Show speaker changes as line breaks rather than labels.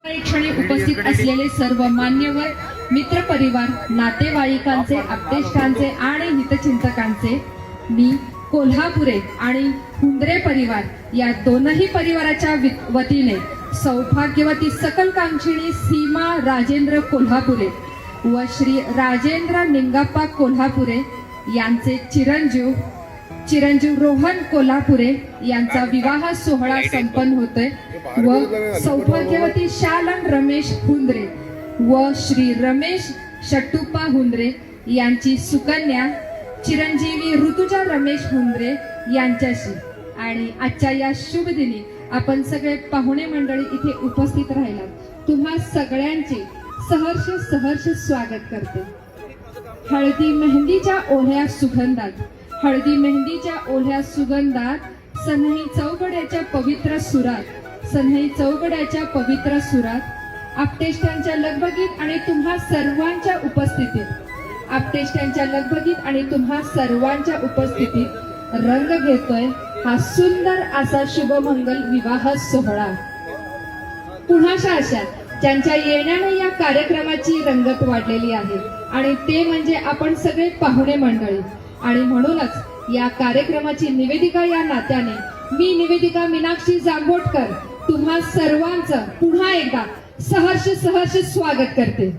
परीक्षणे उपस्थित असलेले सर्व मान्यवर मित्र परिवार नातेवाईकांचे आप्तेष्टांचे आणि हितचिंतकांचे मी कोल्हापुरे आणि हुंद्रे परिवार या दोनही परिवाराच्या वतीने सौभाग्यवती सकलकांक्षिणी सीमा राजेंद्र कोल्हापुरे व श्री राजेंद्र निंगाप्पा कोल्हापुरे यांचे चिरंजीव रोहन कोल्हापुरे यांचा विवाह सोहळा संपन्न होतोय व सौभाग्यवती शालन रमेश हुंद्रे व श्री रमेश शट्टुप्पा हुंद्रे यांची सुकन्या चिरंजीवी ऋतुजा रमेश हुंद्रे यांच्याशी। आणि आजच्या या शुभ दिनी आपण सगळे पाहुणे मंडळी इथे उपस्थित राहिलात, तुम्हा सगळ्यांचे सहर्ष स्वागत करते। हळदी मेहंदीच्या ओढ्या सुगंधात सन्ही चौगड्याच्या पवित्र सुरात आपटेष्टांच्या लगबगीत आणि तुम्हा सर्वांच्या उपस्थितीत रंग घेतोय हा सुंदर असा शुभमंगल विवाह सोहळा। पुन्हा अशा ज्यांच्या येण्याने या कार्यक्रमाची रंगत वाढलेली आहे आणि ते म्हणजे आपण सगळे पाहुणे मंडळी। आणि म्हणूनच या कार्यक्रमाची निवेदिका या नात्याने मी निवेदिका मीनाक्षी जांभोटकर तुम्हा सर्वांचं पुन्हा एकदा सहर्ष स्वागत करते।